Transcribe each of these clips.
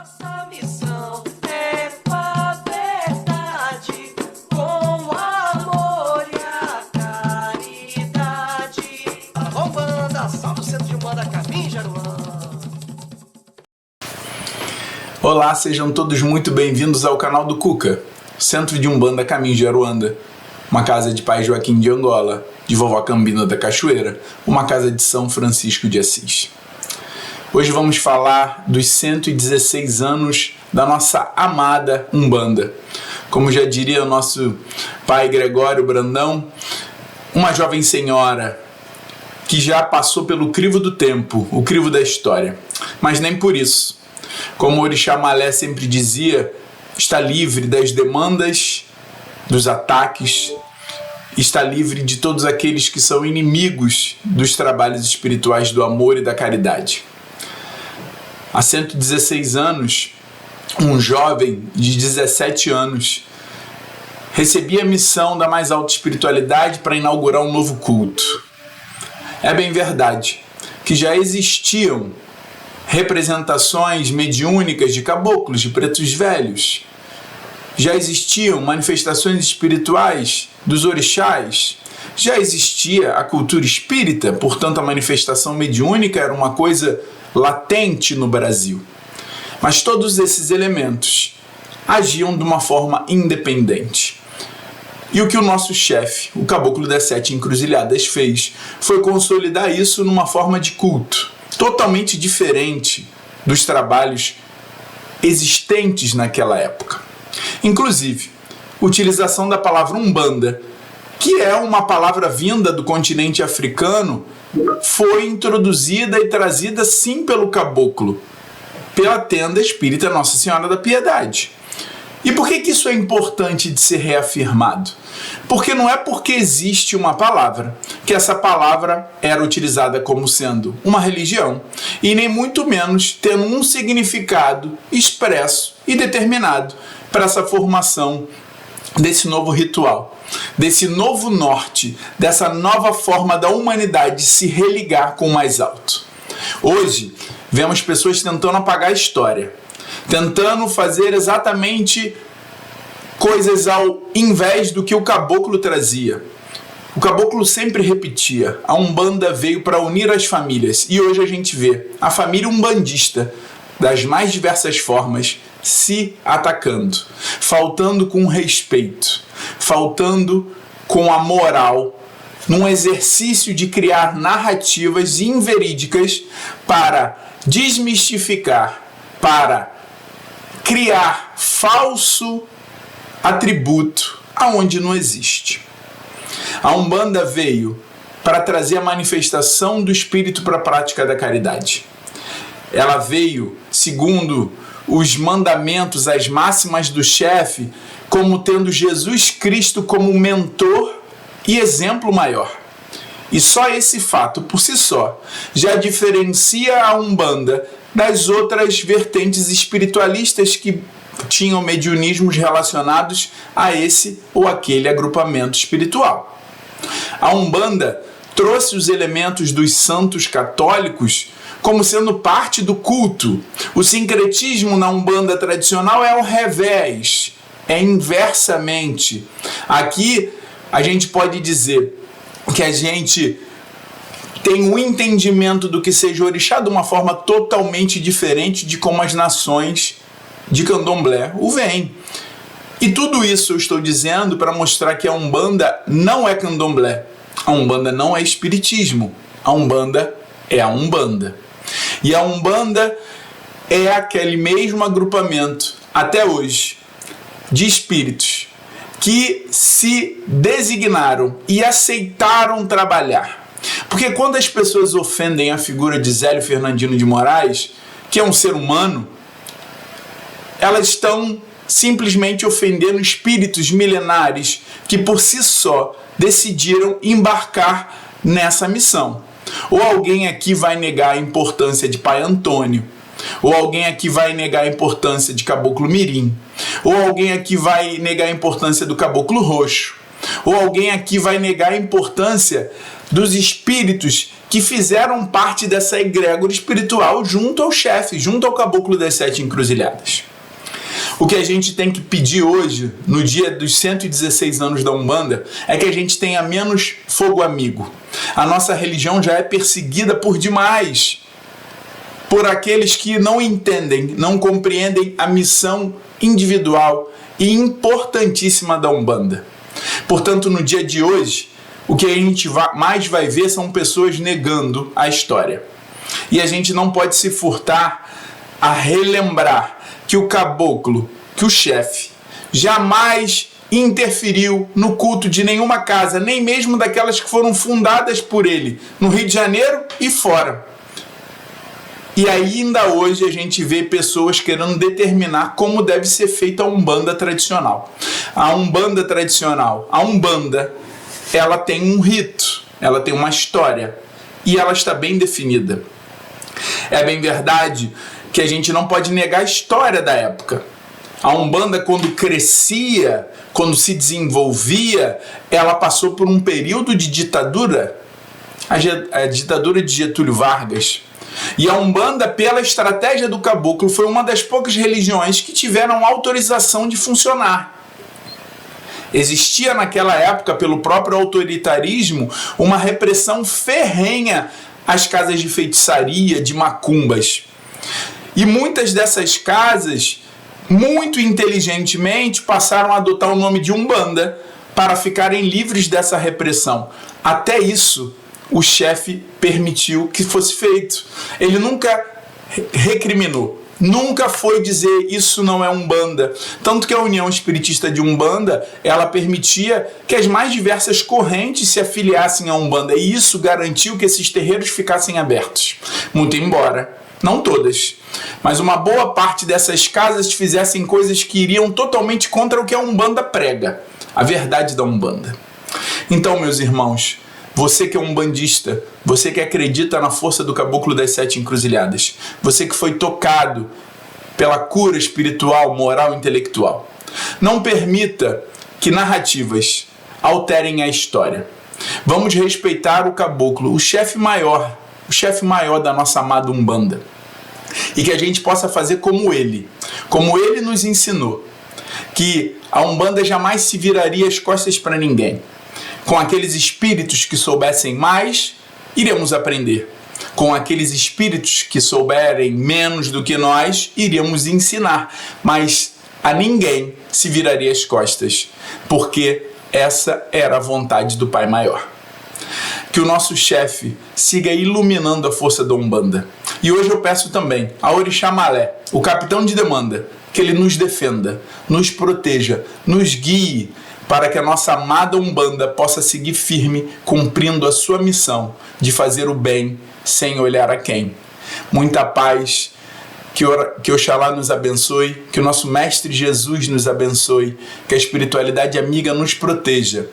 Nossa missão é a verdade, com amor e a caridade. Arrombanda, salve o centro de Umbanda, Caminho de Aruanda. Olá, sejam todos muito bem-vindos ao canal do Cuca, Centro de Umbanda Caminho de Aruanda, uma casa de Pai Joaquim de Angola, de Vovó Cambina da Cachoeira, uma casa de São Francisco de Assis. Hoje vamos falar dos 116 anos da nossa amada Umbanda. Como já diria o nosso pai Gregório Brandão, uma jovem senhora que já passou pelo crivo do tempo, o crivo da história, mas nem por isso. Como o Orixá Malé sempre dizia, está livre das demandas, dos ataques, está livre de todos aqueles que são inimigos dos trabalhos espirituais do amor e da caridade. Há 116 anos, um jovem de 17 anos recebia a missão da mais alta espiritualidade para inaugurar um novo culto. É bem verdade que já existiam representações mediúnicas de caboclos, de pretos velhos. Já existiam manifestações espirituais dos orixás. Já existia a cultura espírita, portanto a manifestação mediúnica era uma coisa latente no Brasil. Mas todos esses elementos agiam de uma forma independente. E o que o nosso chefe, o Caboclo das Sete Encruzilhadas, fez foi consolidar isso numa forma de culto, totalmente diferente dos trabalhos existentes naquela época. Inclusive, utilização da palavra Umbanda, que é uma palavra vinda do continente africano, foi introduzida e trazida sim pelo caboclo, pela tenda espírita Nossa Senhora da Piedade. E por que isso é importante de ser reafirmado? Porque não é porque existe uma palavra que essa palavra era utilizada como sendo uma religião, e nem muito menos tendo um significado expresso e determinado para essa formação desse novo ritual, desse novo norte, dessa nova forma da humanidade de se religar com o mais alto. Hoje, vemos pessoas tentando apagar a história, tentando fazer exatamente coisas ao invés do que o caboclo trazia. O caboclo sempre repetia: a Umbanda veio para unir as famílias, e hoje a gente vê a família umbandista, das mais diversas formas, se atacando, faltando com respeito, faltando com a moral, num exercício de criar narrativas inverídicas para desmistificar, para criar falso atributo aonde não existe. A Umbanda veio para trazer a manifestação do espírito para a prática da caridade. Ela veio, segundo os mandamentos, as máximas do chefe, como tendo Jesus Cristo como mentor e exemplo maior. E só esse fato, por si só, já diferencia a Umbanda das outras vertentes espiritualistas que tinham mediunismos relacionados a esse ou aquele agrupamento espiritual. A Umbanda trouxe os elementos dos santos católicos como sendo parte do culto. O sincretismo na Umbanda tradicional é ao revés, é inversamente. Aqui a gente pode dizer que a gente tem um entendimento do que seja orixá de uma forma totalmente diferente de como as nações de candomblé o veem. E tudo isso eu estou dizendo para mostrar que a Umbanda não é candomblé, a Umbanda não é espiritismo, a Umbanda é a Umbanda. E a Umbanda é aquele mesmo agrupamento, até hoje, de espíritos que se designaram e aceitaram trabalhar. Porque quando as pessoas ofendem a figura de Zélio Fernandino de Moraes, que é um ser humano, elas estão simplesmente ofendendo espíritos milenares que por si só decidiram embarcar nessa missão. Ou alguém aqui vai negar a importância de Pai Antônio, ou alguém aqui vai negar a importância de Caboclo Mirim, ou alguém aqui vai negar a importância do Caboclo Roxo. Ou alguém aqui vai negar a importância dos espíritos que fizeram parte dessa egrégora espiritual junto ao chefe, junto ao caboclo das 7 encruzilhadas? O que a gente tem que pedir hoje, no dia dos 116 anos da Umbanda, é que a gente tenha menos fogo amigo. A nossa religião já é perseguida por demais, por aqueles que não entendem, não compreendem a missão individual e importantíssima da Umbanda. Portanto, no dia de hoje, o que a gente mais vai ver são pessoas negando a história. E a gente não pode se furtar a relembrar que o caboclo, que o chefe, jamais interferiu no culto de nenhuma casa, nem mesmo daquelas que foram fundadas por ele, no Rio de Janeiro e fora. E ainda hoje a gente vê pessoas querendo determinar como deve ser feita a Umbanda tradicional. A Umbanda tradicional, ela tem um rito, ela tem uma história e ela está bem definida. É bem verdade que a gente não pode negar a história da época. A Umbanda, quando crescia, quando se desenvolvia, ela passou por um período de ditadura, a ditadura de Getúlio Vargas. E a Umbanda, pela estratégia do caboclo, foi uma das poucas religiões que tiveram autorização de funcionar. Existia naquela época, pelo próprio autoritarismo, uma repressão ferrenha às casas de feitiçaria, de macumbas. E muitas dessas casas, muito inteligentemente, passaram a adotar o nome de Umbanda para ficarem livres dessa repressão. Até isso, o chefe permitiu que fosse feito. Ele nunca recriminou, nunca foi dizer isso não é Umbanda. Tanto que a União Espiritista de Umbanda, ela permitia que as mais diversas correntes se afiliassem à Umbanda, e isso garantiu que esses terreiros ficassem abertos. Muito embora, não todas, mas uma boa parte dessas casas fizessem coisas que iriam totalmente contra o que a Umbanda prega, a verdade da Umbanda. Então, meus irmãos, você que é umbandista, você que acredita na força do caboclo das 7 encruzilhadas, você que foi tocado pela cura espiritual, moral e intelectual, não permita que narrativas alterem a história. Vamos respeitar o caboclo, o chefe maior da nossa amada Umbanda. E que a gente possa fazer como ele nos ensinou, que a Umbanda jamais se viraria as costas para ninguém. Com aqueles espíritos que soubessem mais, iremos aprender. Com aqueles espíritos que souberem menos do que nós, iremos ensinar. Mas a ninguém se viraria as costas, porque essa era a vontade do Pai Maior. Que o nosso chefe siga iluminando a força da Umbanda. E hoje eu peço também a Orixá Malé, o capitão de demanda, que ele nos defenda, nos proteja, nos guie, para que a nossa amada Umbanda possa seguir firme, cumprindo a sua missão de fazer o bem sem olhar a quem. Muita paz, que Oxalá nos abençoe, que o nosso Mestre Jesus nos abençoe, que a espiritualidade amiga nos proteja.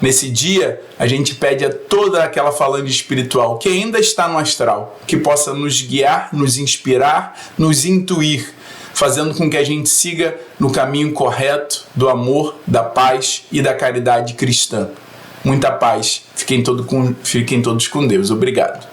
Nesse dia, a gente pede a toda aquela falange espiritual que ainda está no astral, que possa nos guiar, nos inspirar, nos intuir, fazendo com que a gente siga no caminho correto do amor, da paz e da caridade cristã. Muita paz. Fiquem todos com Deus. Obrigado.